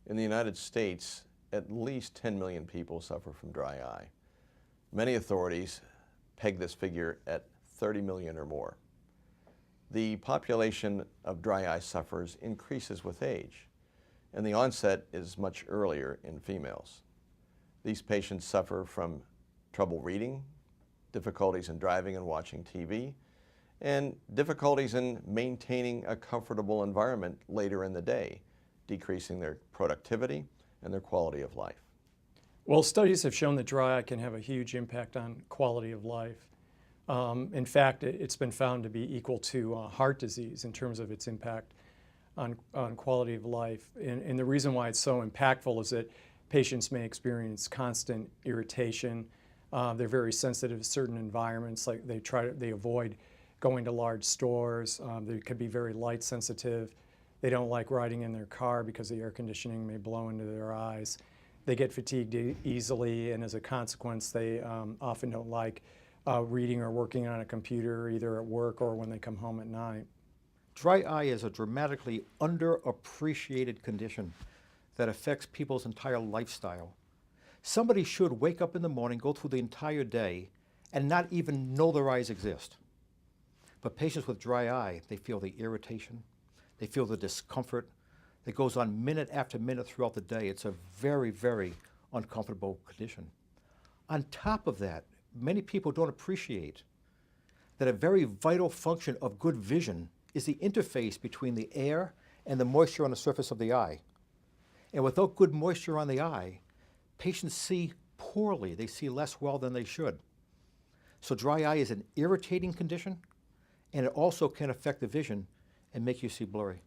In the United States, at least 10 million people suffer from dry eye. Many authorities peg this figure at 30 million or more. The population of dry eye sufferers increases with age, and the onset is much earlier in females. These patients suffer from trouble reading, difficulties in driving and watching TV, and difficulties in maintaining a comfortable environment later in the day, decreasing their productivity and their quality of life. Well, studies have shown that dry eye can have a huge impact on quality of life. In fact, it's been found to be equal to heart disease in terms of its impact on quality of life. And the reason why it's so impactful is that patients may experience constant irritation. They're very sensitive to certain environments, like they avoid going to large stores. They could be very light sensitive. They don't like riding in their car because the air conditioning may blow into their eyes. They get fatigued easily, and as a consequence, they often don't like reading or working on a computer, either at work or when they come home at night. Dry eye is a dramatically underappreciated condition that affects people's entire lifestyle. Somebody should wake up in the morning, go through the entire day, and not even know their eyes exist. But patients with dry eye, they feel the irritation, they feel the discomfort that goes on minute after minute throughout the day. It's a very, very uncomfortable condition. On top of that, many people don't appreciate that a very vital function of good vision is the interface between the air and the moisture on the surface of the eye. And without good moisture on the eye, patients see poorly. They see less well than they should. So dry eye is an irritating condition, and it also can affect the vision and make you see blurry.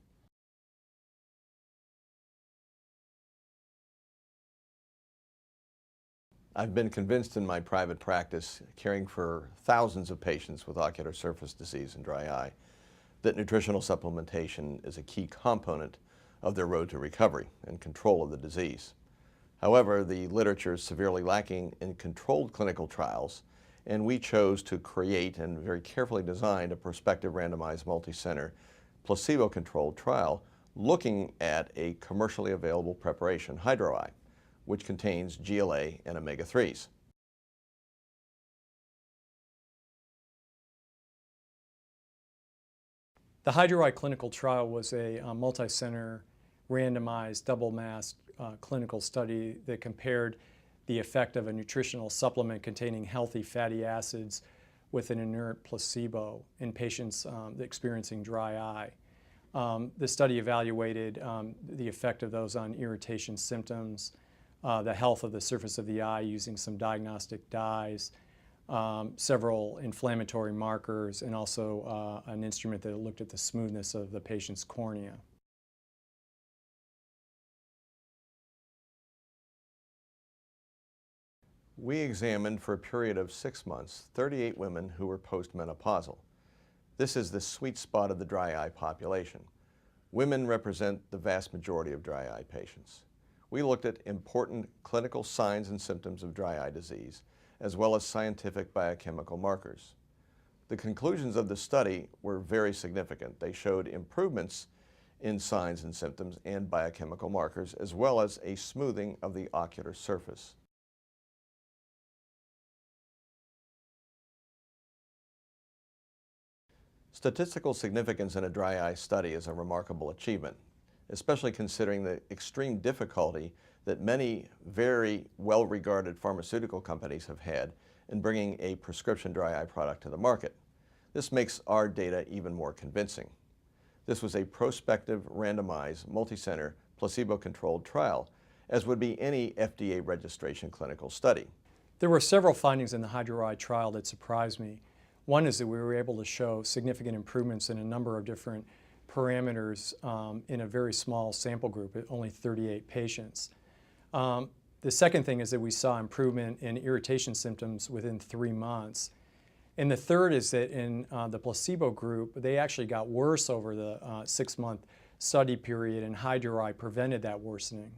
I've been convinced in my private practice, caring for thousands of patients with ocular surface disease and dry eye, that nutritional supplementation is a key component of their road to recovery and control of the disease. However, the literature is severely lacking in controlled clinical trials, and we chose to create and very carefully designed a prospective randomized multi-center placebo-controlled trial looking at a commercially available preparation, HydroEye, which contains GLA and omega-3s. The HydroEye Clinical Trial was a multi-center, randomized, double-masked clinical study that compared the effect of a nutritional supplement containing healthy fatty acids with an inert placebo in patients experiencing dry eye. The study evaluated the effect of those on irritation symptoms, the health of the surface of the eye using some diagnostic dyes, several inflammatory markers, and also an instrument that looked at the smoothness of the patient's cornea. We examined for a period of 6 months 38 women who were postmenopausal. This is the sweet spot of the dry eye population. Women represent the vast majority of dry eye patients. We looked at important clinical signs and symptoms of dry eye disease, as well as scientific biochemical markers. The conclusions of the study were very significant. They showed improvements in signs and symptoms and biochemical markers, as well as a smoothing of the ocular surface. Statistical significance in a dry eye study is a remarkable achievement, especially considering the extreme difficulty that many very well-regarded pharmaceutical companies have had in bringing a prescription dry eye product to the market. This makes our data even more convincing. This was a prospective, randomized, multi-center, placebo-controlled trial, as would be any FDA registration clinical study. There were several findings in the HydroEye trial that surprised me. One is that we were able to show significant improvements in a number of different parameters in a very small sample group, only 38 patients. The second thing is that we saw improvement in irritation symptoms within 3 months. And the third is that in the placebo group, they actually got worse over the 6-month study period, and HydroEye prevented that worsening.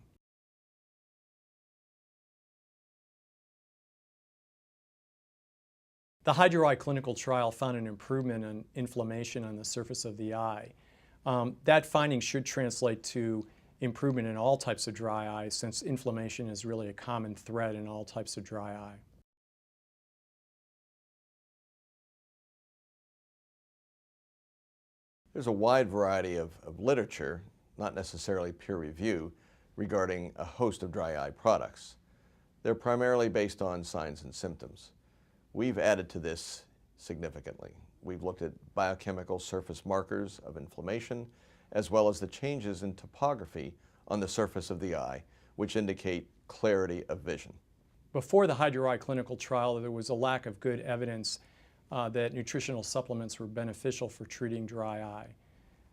The HydroEye clinical trial found an improvement in inflammation on the surface of the eye. That finding should translate to improvement in all types of dry eye, since inflammation is really a common thread in all types of dry eye. There's a wide variety of literature, not necessarily peer review, regarding a host of dry eye products. They're primarily based on signs and symptoms. We've added to this significantly. We've looked at biochemical surface markers of inflammation, as well as the changes in topography on the surface of the eye, which indicate clarity of vision. Before the HydroEye clinical trial, there was a lack of good evidence that nutritional supplements were beneficial for treating dry eye.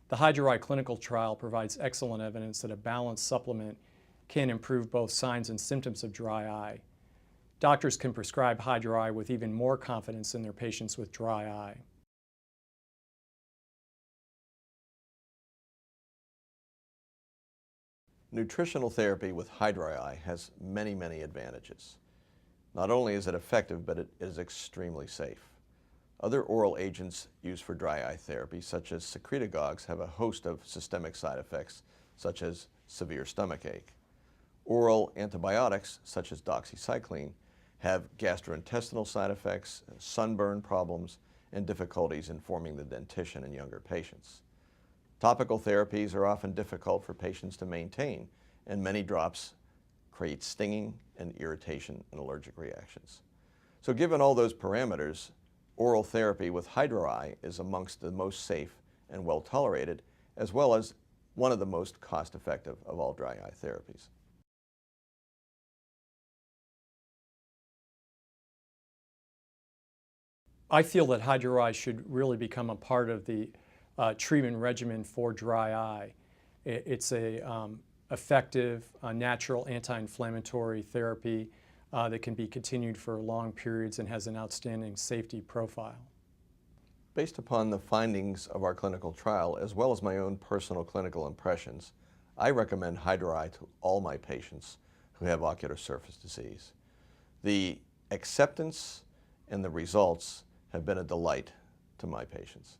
The HydroEye clinical trial provides excellent evidence that a balanced supplement can improve both signs and symptoms of dry eye. Doctors can prescribe HydroEye with even more confidence in their patients with dry eye. Nutritional therapy with HydroEye has many, many advantages. Not only is it effective, but it is extremely safe. Other oral agents used for dry eye therapy, such as secretagogues, have a host of systemic side effects, such as severe stomachache. Oral antibiotics, such as doxycycline, have gastrointestinal side effects, sunburn problems, and difficulties in forming the dentition in younger patients. Topical therapies are often difficult for patients to maintain, and many drops create stinging and irritation and allergic reactions. So given all those parameters, oral therapy with HydroEye is amongst the most safe and well tolerated, as well as one of the most cost-effective of all dry eye therapies. I feel that HydroEye should really become a part of the treatment regimen for dry eye. It's a effective, natural anti-inflammatory therapy that can be continued for long periods and has an outstanding safety profile. Based upon the findings of our clinical trial, as well as my own personal clinical impressions, I recommend HydroEye to all my patients who have ocular surface disease. The acceptance and the results have been a delight to my patients.